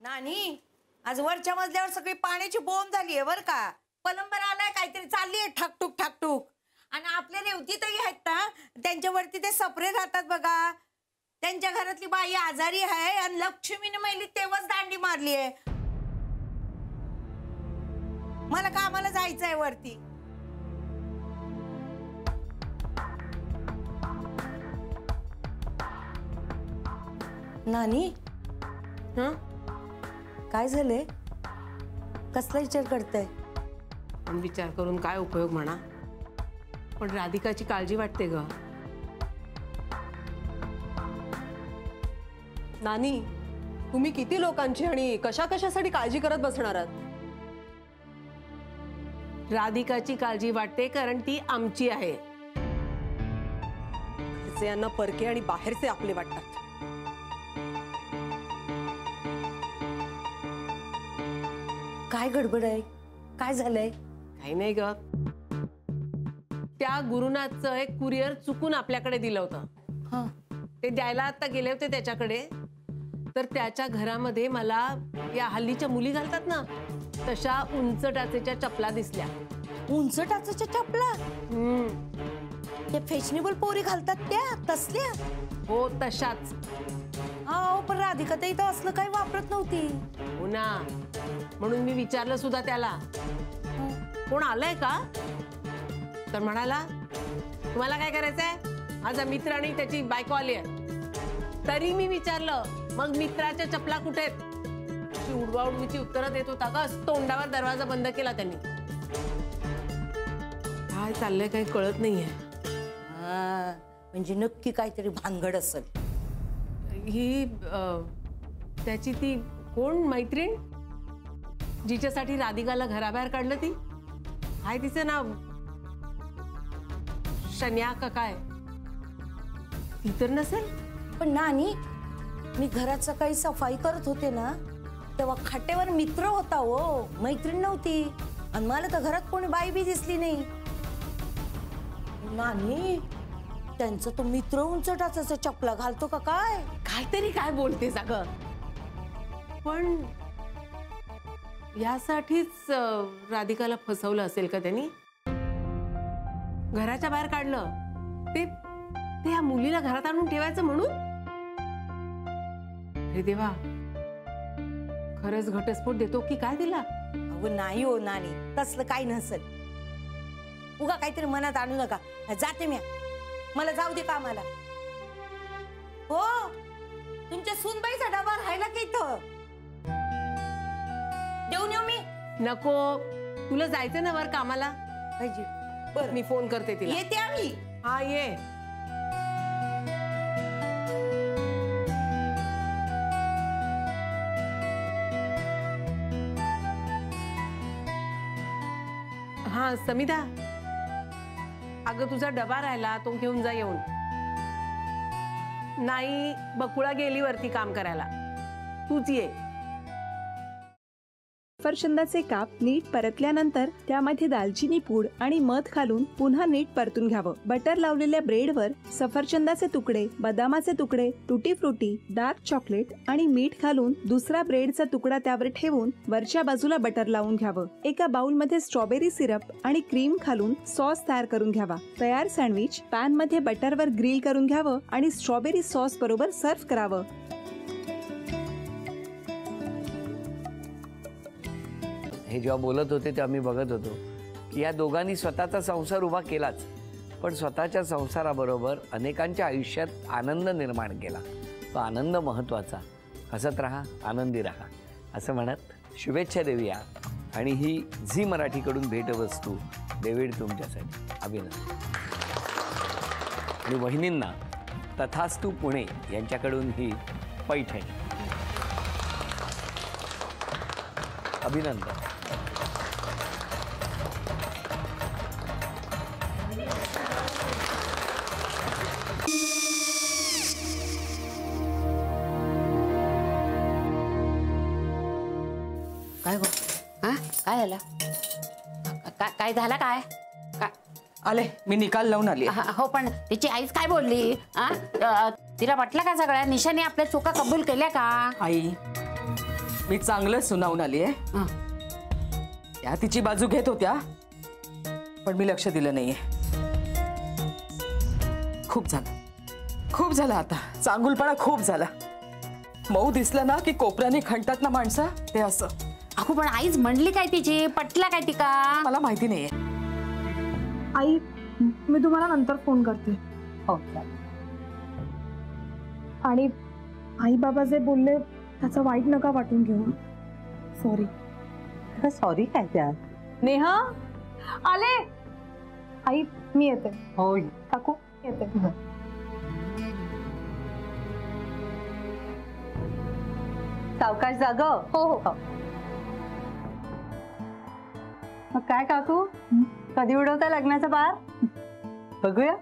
नानी, आज वरच्या मजल्यावर सगळी पाण्याची बोंब झालीये बर का. प्लंबर आलाय, काहीतरी चाललीये ठकठुक ठकठुक. आणि आपल्या रेवतीतही आहेत ना, त्यांच्यावरती ते सपरे राहतात बघा. त्यांच्या घरातली बाई आजारी आहे आणि लक्ष्मीने मेली तेव्हाच दांडी मारली आहे. मला कामाला जायचंय वरती. नानी, काय झालंय? कसला विचार करताय? पण विचार करून काय उपयोग म्हणा. पण राधिकाची काळजी वाटते ग. नानी, तुम्ही किती लोकांची आणि कशा कशासाठी काळजी करत बसणार आहात? राधिकाची काळजी वाटते कारण ती आमची आहे. घरचे यांना परके आणि बाहेरचे आपले वाटतात. काय गडबड आहे? काय झालंय? काही नाही ग. त्या गुरुनाथचं एक कुरिअर चुकून आपल्याकडे दिलं होतं. ते द्यायला आता गेले होते त्याच्याकडे. तर त्याच्या घरामध्ये मला या हल्लीच्या मुली घालतात ना तशा उंच टाचेच्या चपला दिसल्या. उंच टाचेच्या चपला? ते फॅशनेबल पोरी घालतात त्या तसल्या? हो तशाच. हा, पण राधिका ताई तर असलं काही वापरत नव्हती. हो ना, म्हणून मी विचारलं सुद्धा त्याला, कोण आलंय का? तर म्हणाला, तुम्हाला काय करायचंय? माझा मित्र आणि त्याची बायको आली आहे. तरी मी विचारलं, मग मित्राच्या चपला कुठे आहेत? उडवाउडवीची उत्तरं देत होता का. तोंडावर दरवाजा बंद केला त्यांनी. काय चाललंय काही कळत नाहीये. म्हणजे नक्की काहीतरी भानगड असेल. ही त्याची ती कोण मैत्रीण जिच्यासाठी राधिकाला घराबाहेर काढलं, ती काय तिचं नाव? शन्या का काय? ती तर नसेल. पण नानी, मी घरात सकाळी सफाई करत होते ना तेव्हा खाटेवर मित्र होता हो, मैत्रीण नव्हती. आणि मला तर घरात कोणी बाई बी दिसली नाही. नानी, त्यांचा तो मित्र उंच टाचाचा चपला घालतो का काय? काहीतरी काय बोलतेस अगं. पण यासाठीच राधिकाला फसवलं असेल का त्यांनी? घराच्या बाहेर काढलं ते या मुलीला घरात आणून ठेवायचं म्हणून? हे देवा, खरंच घटस्फोट देतो की काय तिला? अहो नाही हो नानी, तसलं काही नसेल. उगा काहीतरी मनात आणू नका. जाते मी, मला जाऊ दे कामाला. हो, तुमच्या सूनबाईचा डबा राहिला की इथं देऊन येऊ मी? नको, तुला जायचं ना वर कामाला. बरं, मी फोन करते तिला. येते आम्ही. हा ये. हा समिधा, अगं तुझा डबा राहिला तो घेऊन जा येऊन. नाही, बकुळा गेली वरती काम करायला, तूच ये. सफरचंदाचे काप नीट परतल्यानंतर त्यामध्ये दालचिनी पूड आणि मध घालून पुन्हा नीट परतून घ्यावं. बटर लावलेल्या ब्रेडवर सफरचंदाचे तुकडे, बदामाचे तुकडे, टुटी फ्रुटी, डार्क चॉकलेट आणि मीठ घालून दुसरा ब्रेडचा तुकडा त्यावर ठेवून वरच्या बाजूला बटर लावून घ्यावं. एका बाउलमध्ये स्ट्रॉबेरी सिरप आणि क्रीम घालून सॉस तयार करून घ्यावा. तयार सँडविच पॅन मध्ये बटरवर ग्रिल करून घ्यावं आणि स्ट्रॉबेरी सॉस बरोबर सर्व्ह करावं. हे जेव्हा बोलत होते तेव्हा मी बघत होतो की या दोघांनी स्वतःचा संसार उभा केलाच, पण स्वतःच्या संसाराबरोबर अनेकांच्या आयुष्यात आनंद निर्माण केला. तो आनंद महत्त्वाचा. हसत राहा, आनंदी राहा असं म्हणत शुभेच्छा देऊया. आणि ही झी मराठीकडून भेटवस्तू डेव्हिड तुमच्यासाठी. अभिनंदन. आणि वहिनींना तथास्तू पुणे यांच्याकडून ही पैठणी. अभिनंदन. काय गो? हा, काय झालं? काय झालं? काय आले, मी निकाल लावून आली. हो, पण तिची आईच काय बोलली? तिला वाटलं का सगळ्या निशाने आपल्या चुका कबूल केल्या का? आई, मी चांगलं सुनावून आली आहे. हं. त्या तिची बाजू घेत होत्या पण मी लक्ष दिलं नाहीये. खूप झालं आता. चांगुलपणा खूप झाला. मऊ दिसलं ना की कोपऱ्याने खणतात ना माणसं, ते असं. अगो पण आईच म्हणली काय तिची, पटला काय ती का? मला माहिती नाहीये. आई मी तुम्हाला नंतर फोन करते. हो आणि आई बाबा जे बोलले त्याचं वाईट नका वाटून घेऊ. सॉरी. सॉरी काय त्या. नेहा आले. आई मी येते. हो काकू येते. सावकाश जाग. हो हो. मग काय काकू, कधी उडवता लग्नाचा बार? बघूया.